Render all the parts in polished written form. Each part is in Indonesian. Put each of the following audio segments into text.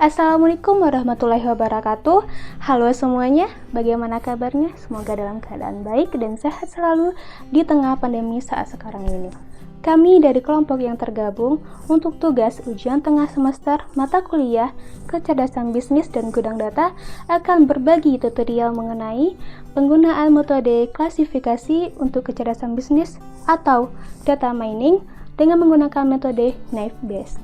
Assalamualaikum warahmatullahi wabarakatuh. Halo semuanya, bagaimana kabarnya? Semoga dalam keadaan baik dan sehat selalu di tengah pandemi saat sekarang ini. Kami dari kelompok yang tergabung untuk tugas ujian tengah semester mata kuliah Kecerdasan Bisnis dan Gudang Data akan berbagi tutorial mengenai penggunaan metode klasifikasi untuk kecerdasan bisnis atau data mining dengan menggunakan metode Naive Bayes.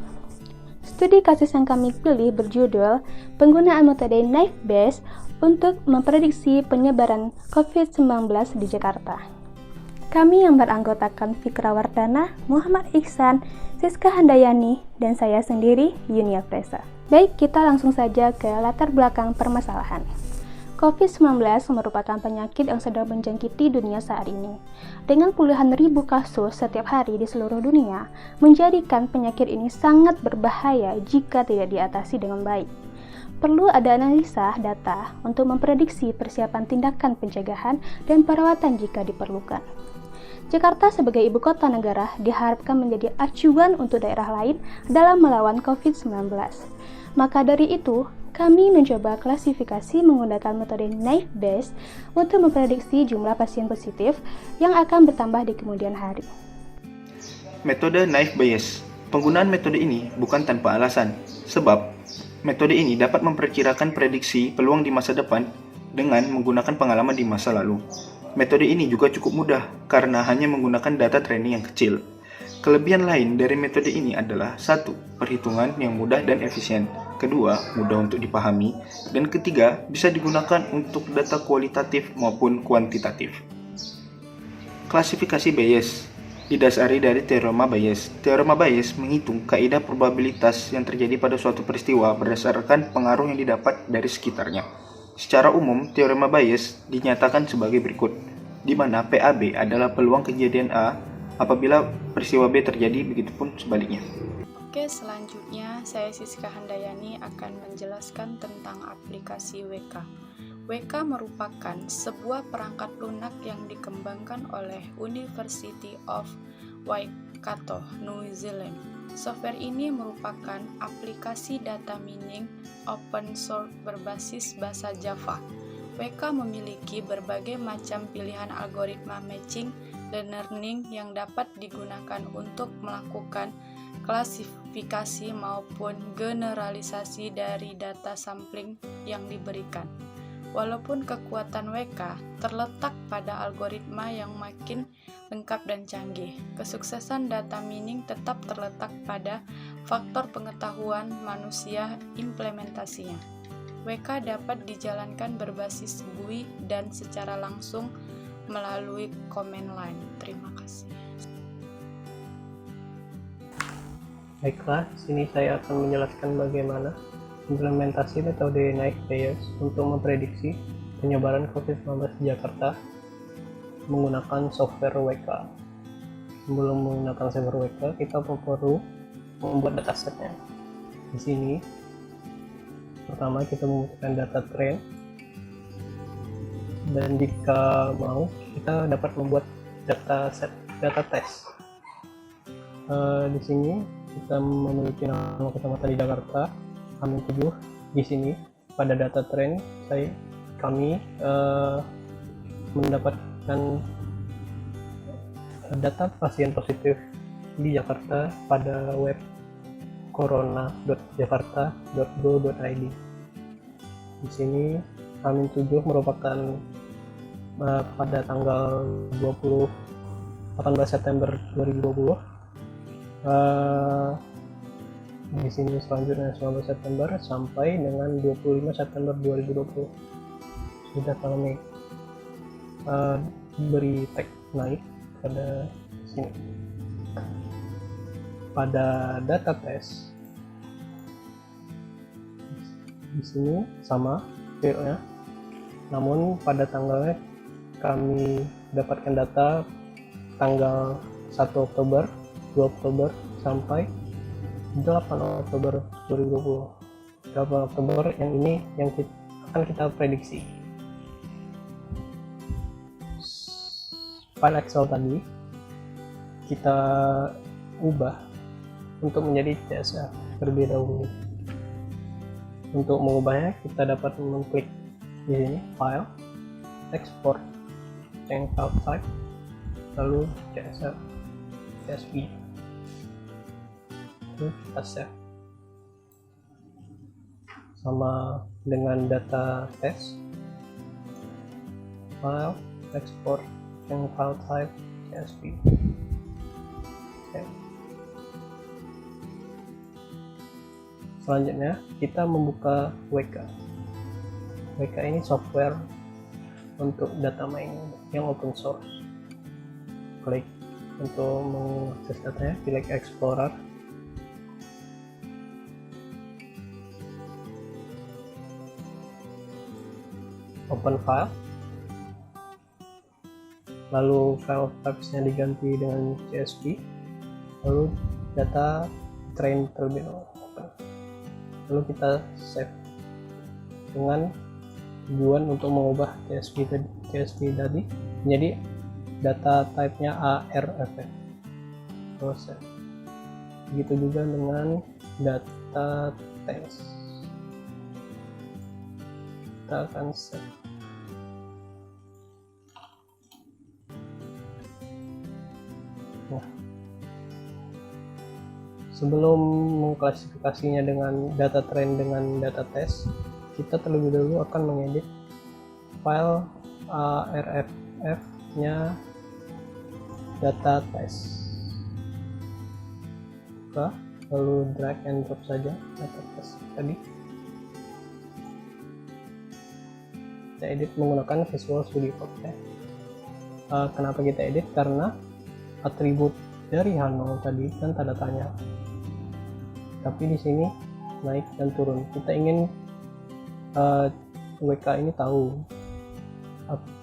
Studi kasus yang kami pilih berjudul Penggunaan Metode Naive Bayes untuk Memprediksi Penyebaran COVID-19 di Jakarta. Kami yang beranggotakan Fikra Wardana, Muhammad Ihsan, Siska Handayani, dan saya sendiri, Yunia Fresa. Baik, kita langsung saja ke latar belakang permasalahan. COVID-19 merupakan penyakit yang sedang menjangkiti dunia saat ini. Dengan puluhan ribu kasus setiap hari di seluruh dunia, menjadikan penyakit ini sangat berbahaya jika tidak diatasi dengan baik. Perlu ada analisa data untuk memprediksi persiapan tindakan pencegahan dan perawatan jika diperlukan. Jakarta sebagai ibu kota negara diharapkan menjadi acuan untuk daerah lain dalam melawan COVID-19. Maka dari itu, kami mencoba klasifikasi menggunakan metode Naive Bayes untuk memprediksi jumlah pasien positif yang akan bertambah di kemudian hari. Metode Naive Bayes. Penggunaan metode ini bukan tanpa alasan, sebab metode ini dapat memperkirakan prediksi peluang di masa depan dengan menggunakan pengalaman di masa lalu. Metode ini juga cukup mudah karena hanya menggunakan data training yang kecil. Kelebihan lain dari metode ini adalah 1. Perhitungan yang mudah dan efisien. 2. Mudah untuk dipahami. Dan 3. Bisa digunakan untuk data kualitatif maupun kuantitatif. Klasifikasi Bayes didasari dari Teorema Bayes. Teorema Bayes menghitung kaidah probabilitas yang terjadi pada suatu peristiwa berdasarkan pengaruh yang didapat dari sekitarnya. Secara umum, Teorema Bayes dinyatakan sebagai berikut, di mana PAB adalah peluang kejadian A apabila peristiwa B terjadi, begitupun sebaliknya. Oke, selanjutnya saya Siska Handayani akan menjelaskan tentang aplikasi WK. WK merupakan sebuah perangkat lunak yang dikembangkan oleh University of Waikato, New Zealand. Software ini merupakan aplikasi data mining open source berbasis bahasa Java. WK memiliki berbagai macam pilihan algoritma machine learning yang dapat digunakan untuk melakukan klasifikasi maupun generalisasi dari data sampling yang diberikan. Walaupun kekuatan WK terletak pada algoritma yang makin lengkap dan canggih, kesuksesan data mining tetap terletak pada faktor pengetahuan manusia implementasinya. WK dapat dijalankan berbasis GUI dan secara langsung melalui command line. Terima kasih. Baiklah, sini saya akan menjelaskan bagaimana implementasi metode Naive Bayes untuk memprediksi penyebaran COVID-19 di Jakarta menggunakan software WK. Sebelum menggunakan software WK, kita perlu membuat datasetnya. Di sini, pertama kita membutuhkan data trend, dan jika mau, kita dapat membuat data test. Di sini kita memiliki nama kecamatan di Jakarta, Amin 7. Di sini pada data trend kami mendapatkan data pasien positif di Jakarta pada web corona.jakarta.go.id. Di sini Amin 7 merupakan pada tanggal 18 September 2020. Di sini selanjutnya 19 September sampai dengan 25 September 2020 sudah kami beri tag naik pada sini. Pada data test di sini sama filenya, namun pada tanggalnya kami dapatkan data tanggal 1 Oktober, 2 Oktober sampai 8 Oktober 2020. 8 Oktober yang ini yang akan kita prediksi. File Excel tadi kita ubah untuk menjadi CSV terlebih dahulu. Untuk mengubahnya kita dapat mengklik di sini file, export, change file type, lalu CSV, lalu kita save sama dengan data test, file, export, change file type, CSV. Okay. Selanjutnya kita membuka WK. WK ini software untuk data mining yang open source. Klik untuk mengakses datanya, pilih Explorer. Open file. Lalu file types-nya diganti dengan CSV. Lalu data train terlebih dahulu. Lalu kita save dengan tujuan untuk mengubah CSV tadi menjadi data type-nya ARF. Terus save. Begitu juga dengan data test. Kita akan save. Nah, sebelum mengklasifikasinya dengan data train dengan data test, kita terlebih dahulu akan mengedit file ARFF nya data test. Buka, lalu drag and drop saja data test tadi. Kita edit menggunakan Visual Studio Code. Kenapa kita edit? Karena atribut dari H0 tadi kan tanda tanya, tapi di sini naik dan turun. Kita ingin WK ini tahu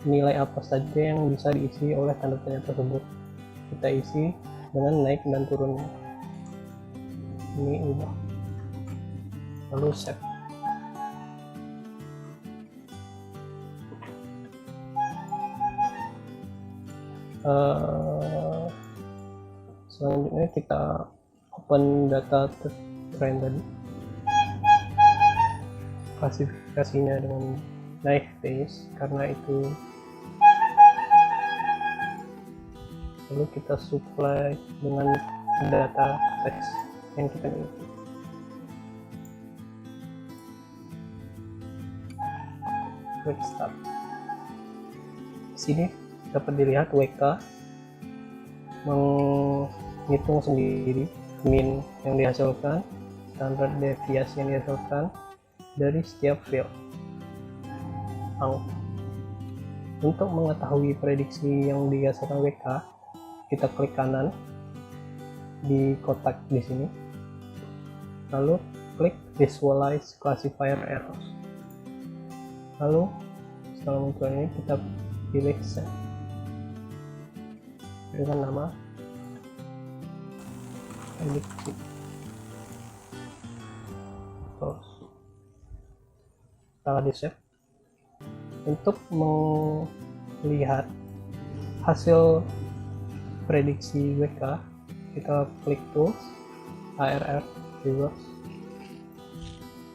nilai apa saja yang bisa diisi oleh tanda tanya tersebut. Kita isi dengan naik dan turun. Ini ubah, lalu save. Selanjutnya kita open data train tadi, klasifikasinya dengan naive Bayes karena itu, lalu kita supply dengan data teks yang kita miliki. Klik start. Di sini dapat dilihat WK menghitung sendiri mean yang dihasilkan, standar deviasi yang dihasilkan dari setiap field angka. Untuk mengetahui prediksi yang dihasilkan WK, kita klik kanan di kotak di sini, lalu klik visualize classifier errors. Lalu setelah muncul ini kita pilih save dengan nama prediksi. Terus setelah di save, untuk melihat hasil prediksi WK, kita klik tools, ARR reverse,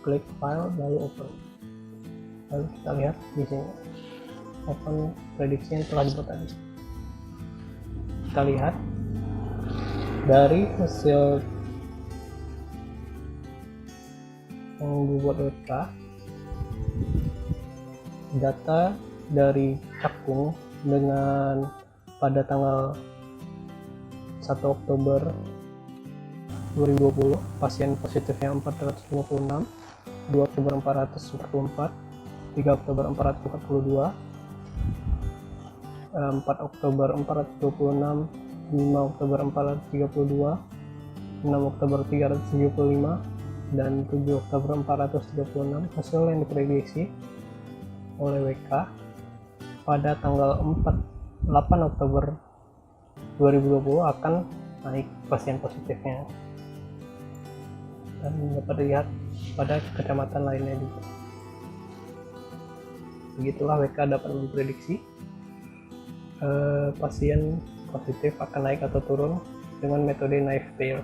klik file, lalu open. Lalu kita lihat di sini open prediksi yang telah dibuat tadi. Kita lihat dari hasil yang dibuat WK, data dari Cakung dengan pada tanggal 1 Oktober 2020 pasien positifnya 456, 2 Oktober 444, 3 Oktober 442, 4 Oktober 426, 5 Oktober 432, 6 Oktober 375, dan 7 Oktober 436. Hasil yang diprediksi oleh WK pada tanggal 8 Oktober 2020 akan naik pasien positifnya, dan dapat dilihat pada kecamatan lainnya juga. Begitulah WK dapat memprediksi pasien positif akan naik atau turun dengan metode naive Bayes.